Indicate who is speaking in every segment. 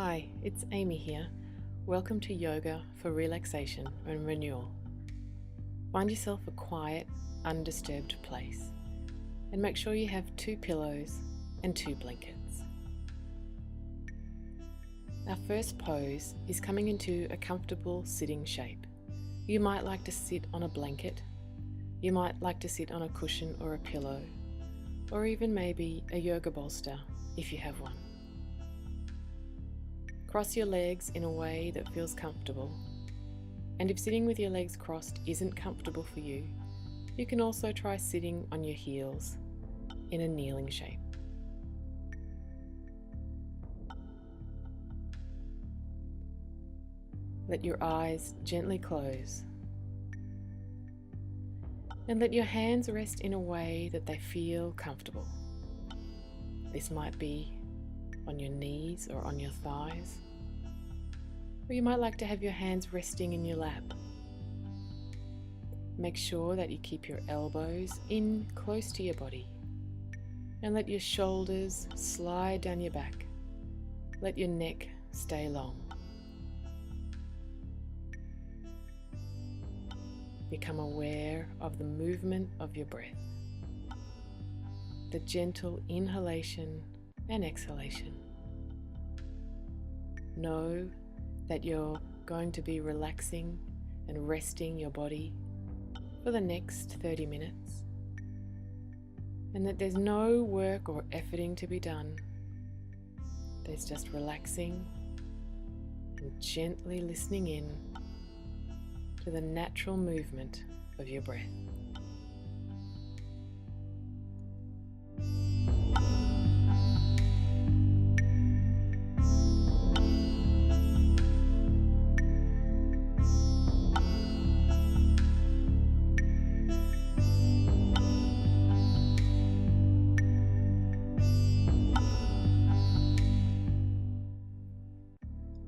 Speaker 1: Hi, it's Amy here. Welcome to Yoga for Relaxation and Renewal. Find yourself a quiet, undisturbed place and make sure you have 2 pillows and 2 blankets. Our first pose is coming into a comfortable sitting shape. You might like to sit on a blanket, you might like to sit on a cushion or a pillow, or even maybe a yoga bolster if you have one. Cross your legs in a way that feels comfortable, and if sitting with your legs crossed isn't comfortable for you, you can also try sitting on your heels in a kneeling shape. Let your eyes gently close, and let your hands rest in a way that they feel comfortable. This might be on your knees or on your thighs, or you might like to have your hands resting in your lap. Make sure that you keep your elbows in close to your body and let your shoulders slide down your back. Let your neck stay long. Become aware of the movement of your breath, the gentle inhalation and exhalation. Know that you're going to be relaxing and resting your body for the next 30 minutes, and that there's no work or efforting to be done. There's just relaxing and gently listening in to the natural movement of your breath.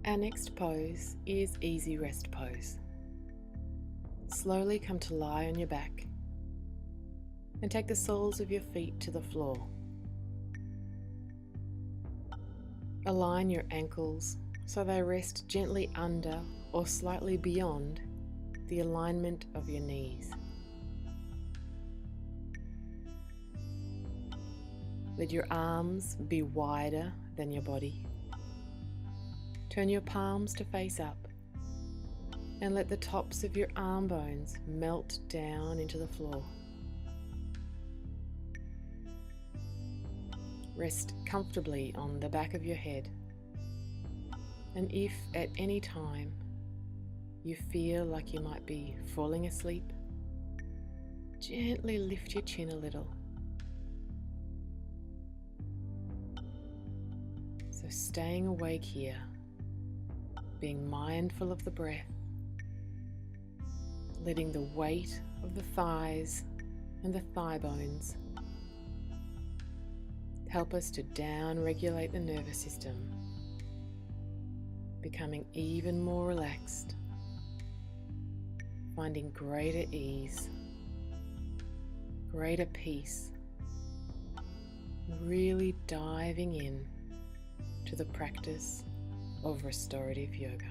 Speaker 1: Our next pose is easy rest pose. Slowly come to lie on your back and take the soles of your feet to the floor. Align your ankles so they rest gently under or slightly beyond the alignment of your knees. Let your arms be wider than your body. Turn your palms to face up and let the tops of your arm bones melt down into the floor. Rest comfortably on the back of your head, and if at any time you feel like you might be falling asleep, gently lift your chin a little. So staying awake here, being mindful of the breath, letting the weight of the thighs and the thigh bones help us to down-regulate the nervous system, becoming even more relaxed, finding greater ease, greater peace, really diving in to the practice of restorative yoga.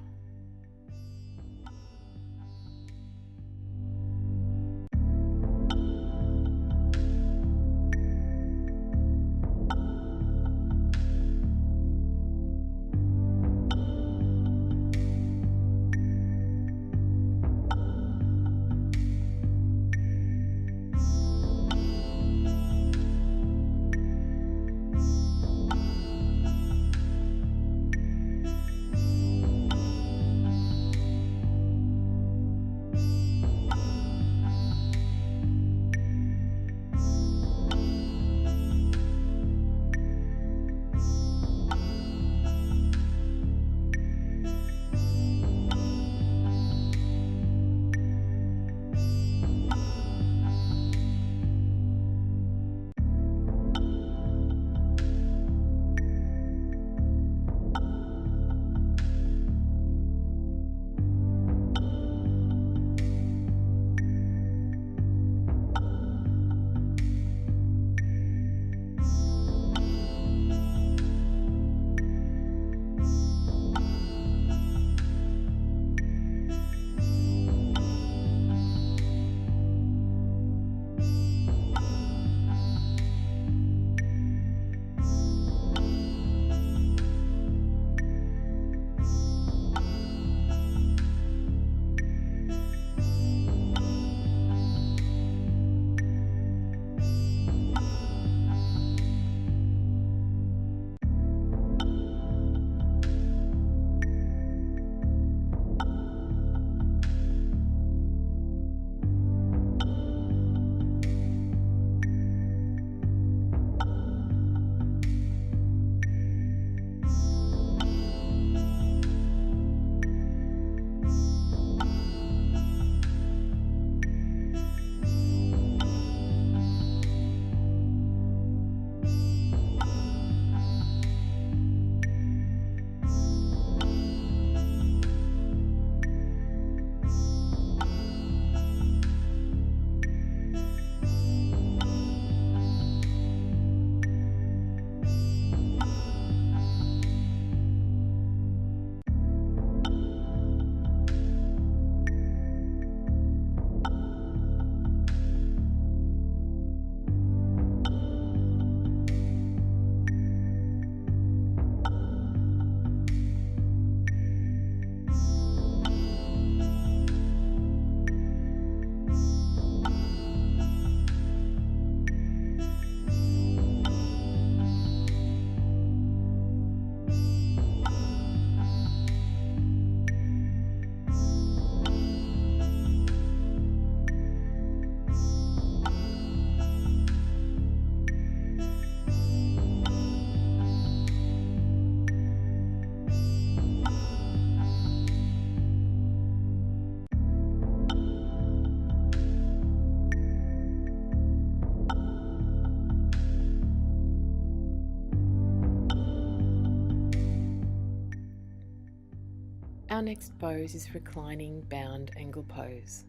Speaker 1: Our next pose is reclining bound angle pose.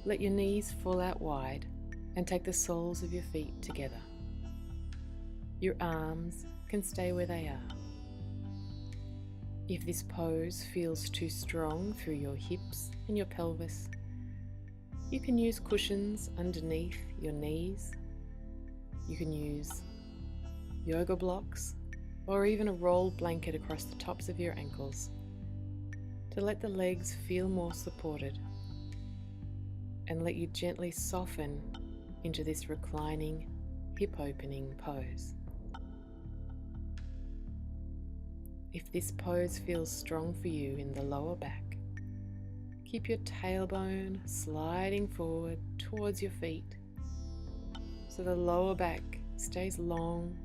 Speaker 1: Let your knees fall out wide and take the soles of your feet together. Your arms can stay where they are. If this pose feels too strong through your hips and your pelvis, you can use cushions underneath your knees. You can use yoga blocks or even a rolled blanket across the tops of your ankles to let the legs feel more supported and let you gently soften into this reclining, hip opening pose. If this pose feels strong for you in the lower back, keep your tailbone sliding forward towards your feet so the lower back stays long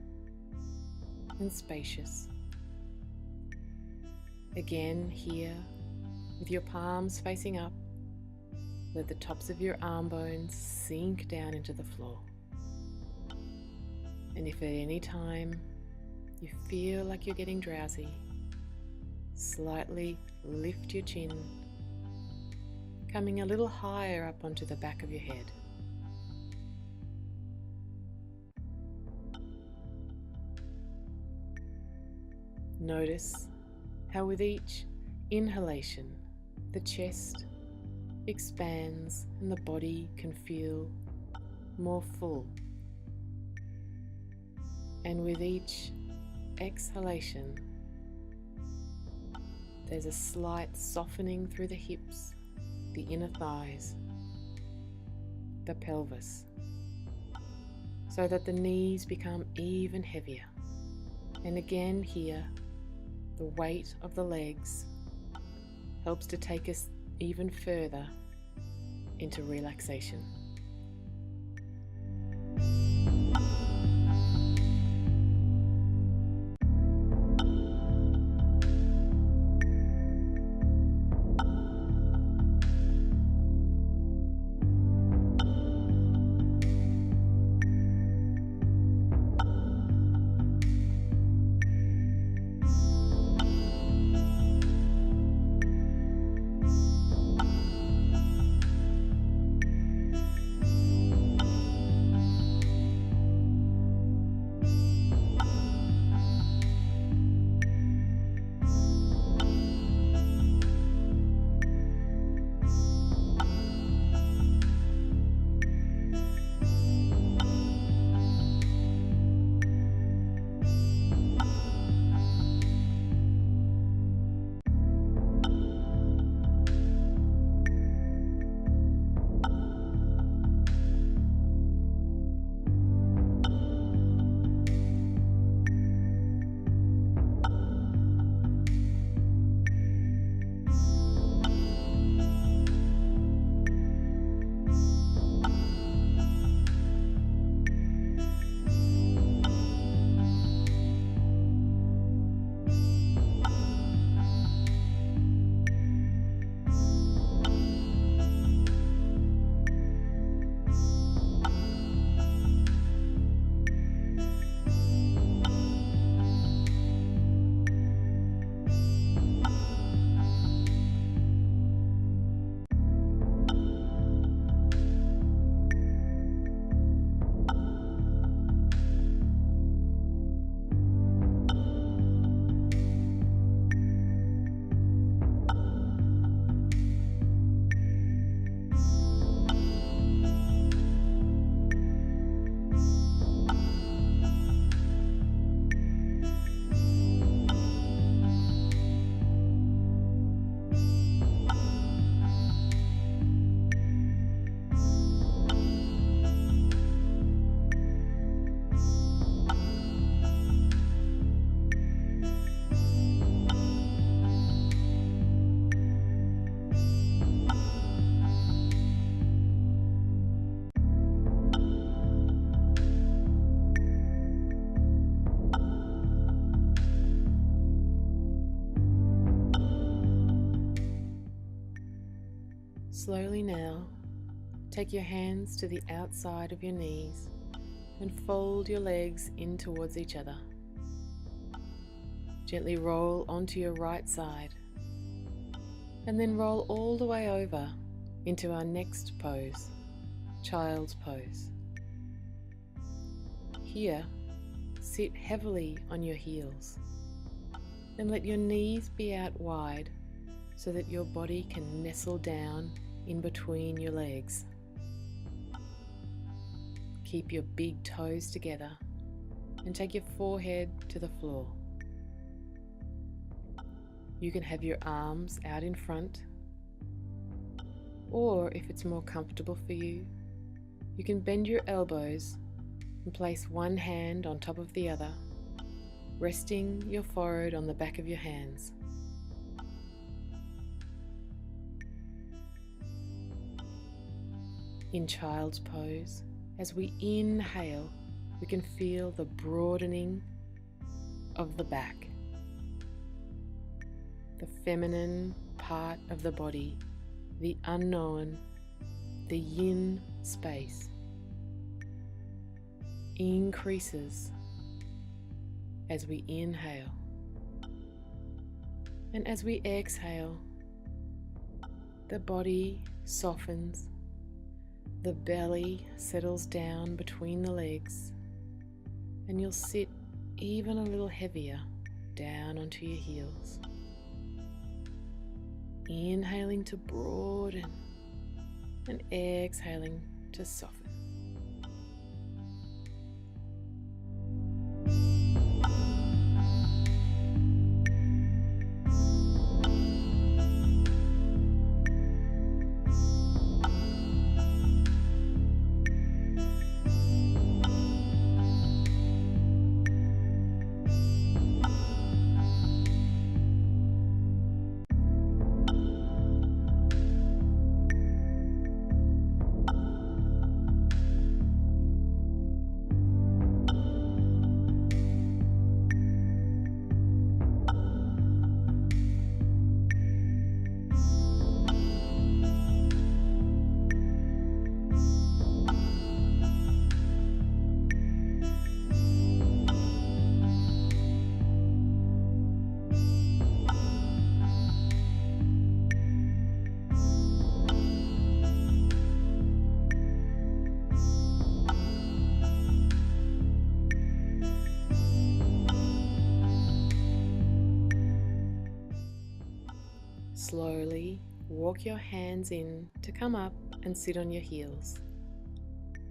Speaker 1: and spacious. Again, here, with your palms facing up, let the tops of your arm bones sink down into the floor. And if at any time you feel like you're getting drowsy, slightly lift your chin, coming a little higher up onto the back of your head. Notice how with each inhalation, the chest expands and the body can feel more full. And with each exhalation, there's a slight softening through the hips, the inner thighs, the pelvis, so that the knees become even heavier. And again here, the weight of the legs helps to take us even further into relaxation. Slowly now, take your hands to the outside of your knees and fold your legs in towards each other. Gently roll onto your right side and then roll all the way over into our next pose, child's pose. Here, sit heavily on your heels and let your knees be out wide so that your body can nestle down in between your legs. Keep your big toes together and take your forehead to the floor. You can have your arms out in front, or if it's more comfortable for you, you can bend your elbows and place one hand on top of the other, resting your forehead on the back of your hands. In child's pose, as we inhale, we can feel the broadening of the back, the feminine part of the body, the unknown, the yin space increases as we inhale. And as we exhale, the body softens, the belly settles down between the legs, and you'll sit even a little heavier down onto your heels. Inhaling to broaden and exhaling to soften. Slowly walk your hands in to come up and sit on your heels.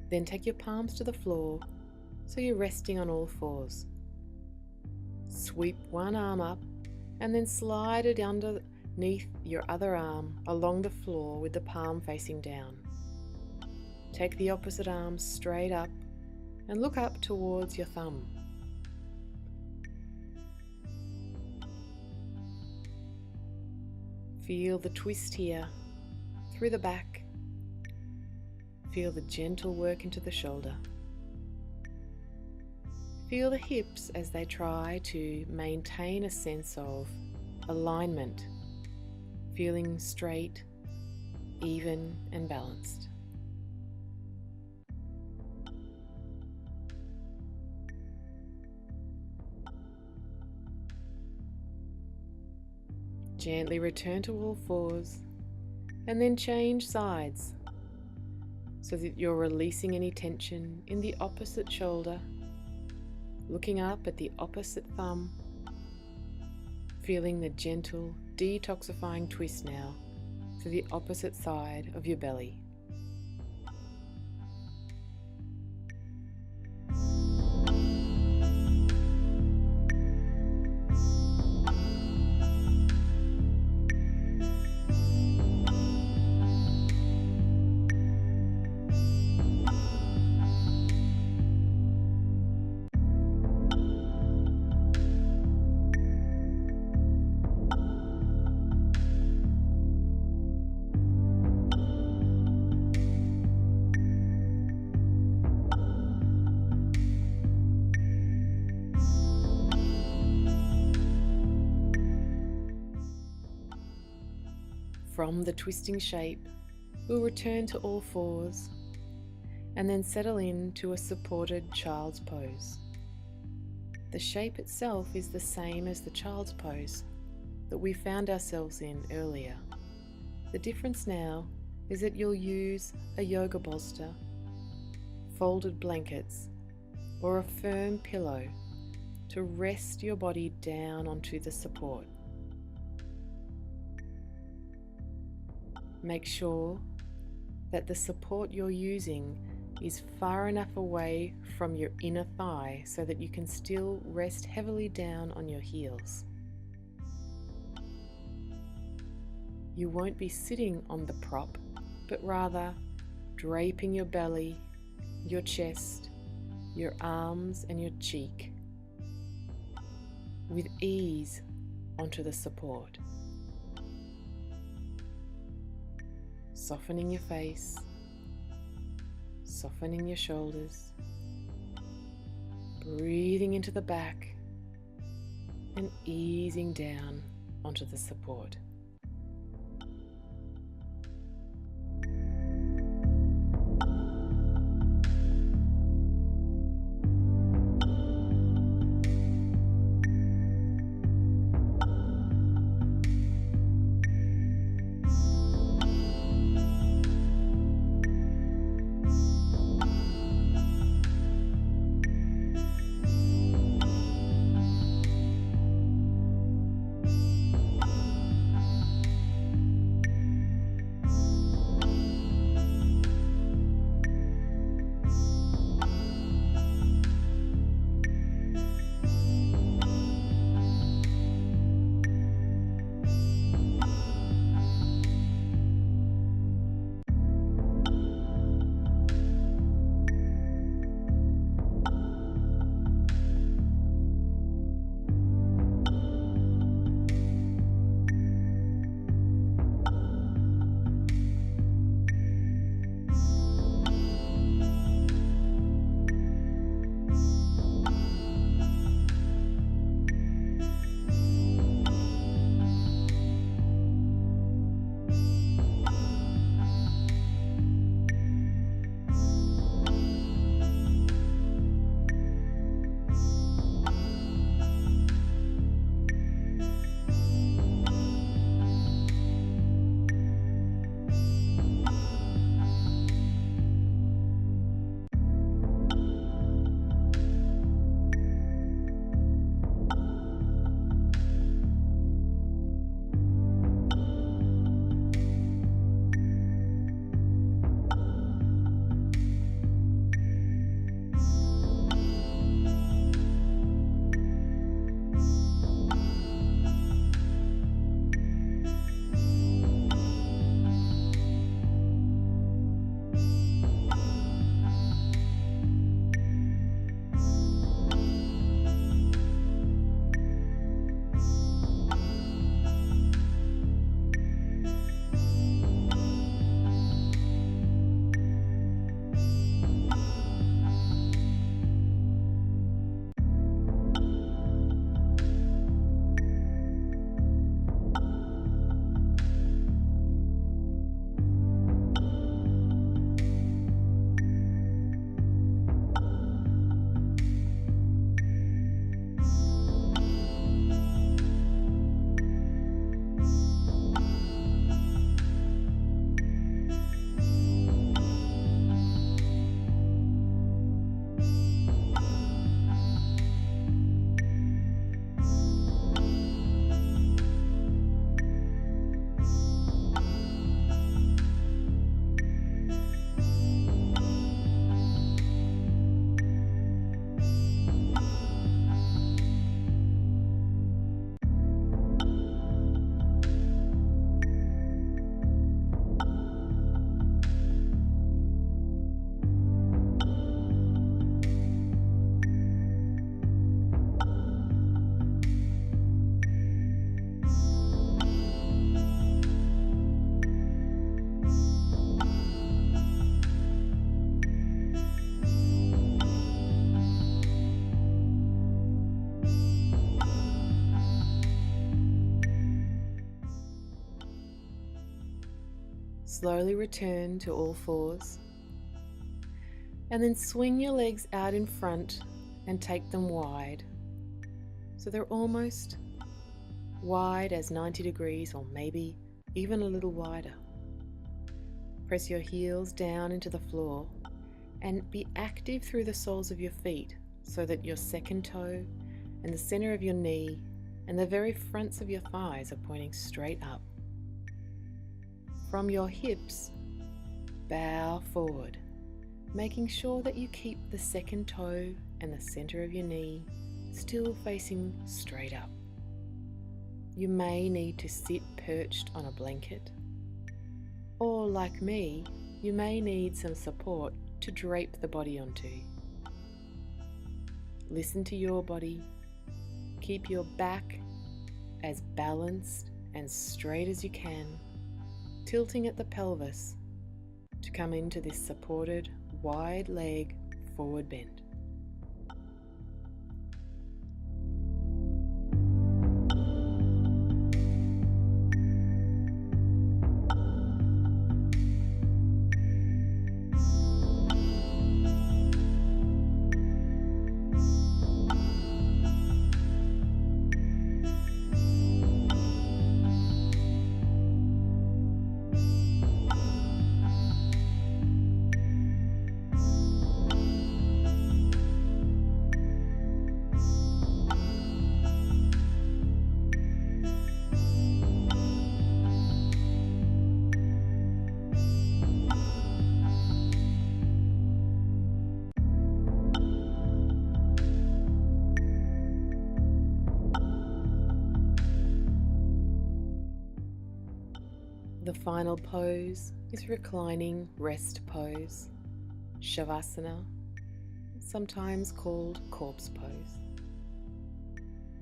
Speaker 1: Then take your palms to the floor so you're resting on all fours. Sweep one arm up and then slide it underneath your other arm along the floor with the palm facing down. Take the opposite arm straight up and look up towards your thumb. Feel the twist here through the back. Feel the gentle work into the shoulder. Feel the hips as they try to maintain a sense of alignment, feeling straight, even and balanced. Gently return to all fours and then change sides so that you're releasing any tension in the opposite shoulder, looking up at the opposite thumb, feeling the gentle detoxifying twist now to the opposite side of your belly. From the twisting shape, we'll return to all fours and then settle into a supported child's pose. The shape itself is the same as the child's pose that we found ourselves in earlier, The difference now is that you'll use a yoga bolster, folded blankets, or a firm pillow to rest your body down onto the support. Make sure that the support you're using is far enough away from your inner thigh so that you can still rest heavily down on your heels. You won't be sitting on the prop, but rather draping your belly, your chest, your arms and your cheek with ease onto the support. Softening your face, softening your shoulders, breathing into the back and easing down onto the support. Slowly return to all fours, and then swing your legs out in front and take them wide. So they're almost wide as 90 degrees, or maybe even a little wider. Press your heels down into the floor and be active through the soles of your feet so that your second toe and the center of your knee and the very fronts of your thighs are pointing straight up. From your hips, bow forward, making sure that you keep the second toe and the center of your knee still facing straight up. You may need to sit perched on a blanket, or like me, you may need some support to drape the body onto. Listen to your body. Keep your back as balanced and straight as you can, tilting at the pelvis to come into this supported wide leg forward bend. The final pose is reclining rest pose, Shavasana, sometimes called corpse pose.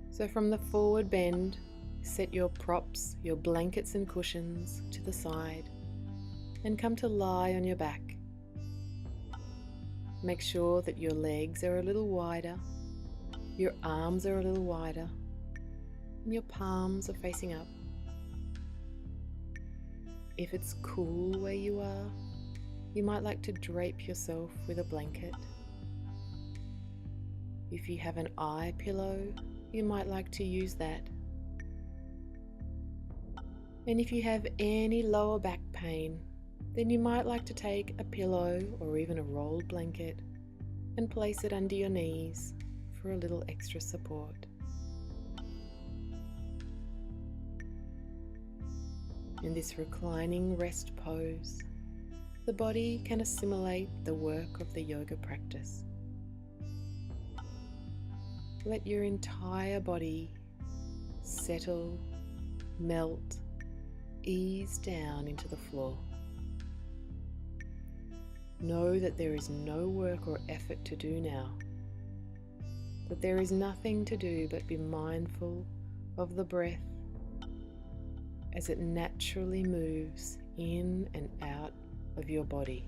Speaker 1: So from the forward bend, set your props, your blankets and cushions to the side and come to lie on your back. Make sure that your legs are a little wider, your arms are a little wider, and your palms are facing up. If it's cool where you are, you might like to drape yourself with a blanket. If you have an eye pillow, you might like to use that. And if you have any lower back pain, then you might like to take a pillow or even a rolled blanket and place it under your knees for a little extra support. In this reclining rest pose, the body can assimilate the work of the yoga practice. Let your entire body settle, melt, ease down into the floor. Know that there is no work or effort to do now, that there is nothing to do but be mindful of the breath as it naturally moves in and out of your body.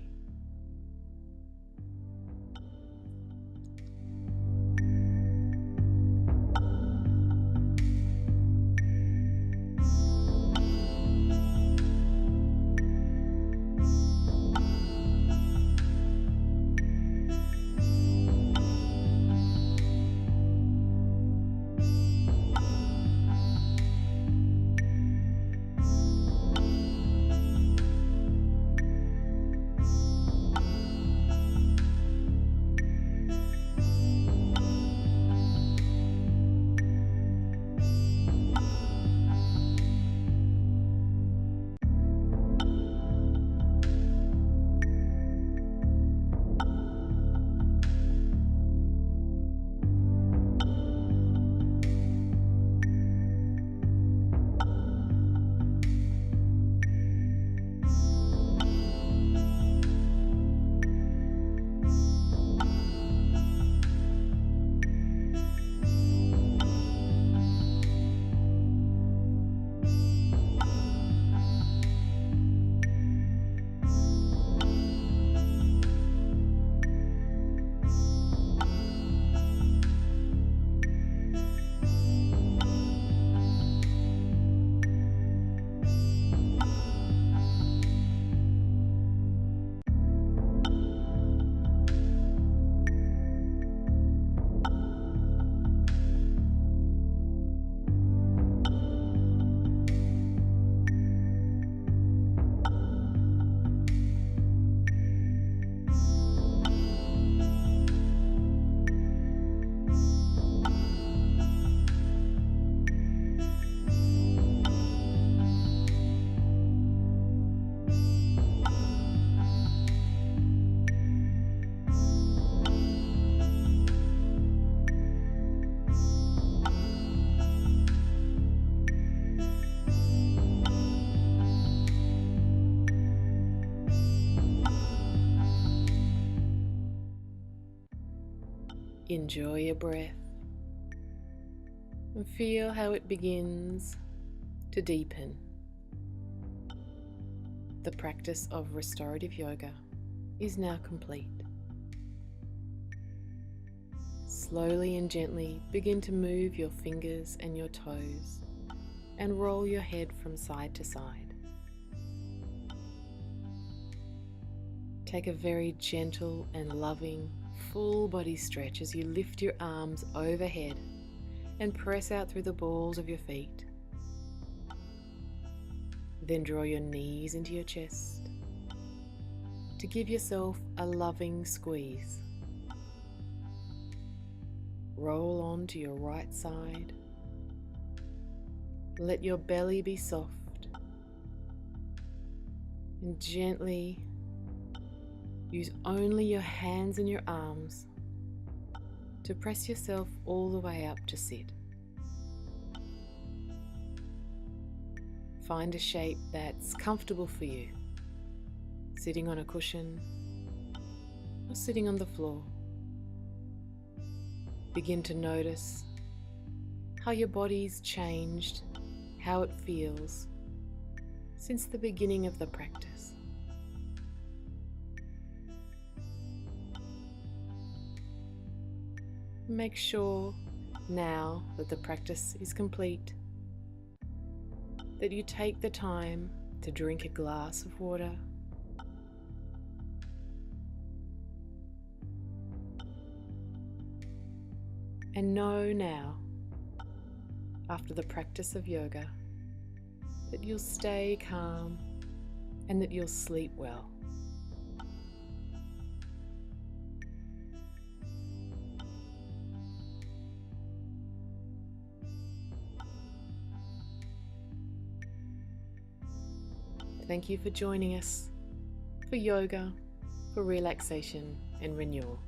Speaker 1: Enjoy your breath and feel how it begins to deepen. The practice of restorative yoga is now complete. Slowly and gently begin to move your fingers and your toes and roll your head from side to side. Take a very gentle and loving full body stretch as you lift your arms overhead and press out through the balls of your feet. Then draw your knees into your chest to give yourself a loving squeeze. Roll on to your right side. Let your belly be soft and gently use only your hands and your arms to press yourself all the way up to sit. Find a shape that's comfortable for you, sitting on a cushion or sitting on the floor. Begin to notice how your body's changed, how it feels since the beginning of the practice. Make sure now that the practice is complete that you take the time to drink a glass of water, and know now, after the practice of yoga, that you'll stay calm and that you'll sleep well. Thank you for joining us for yoga, for relaxation and renewal.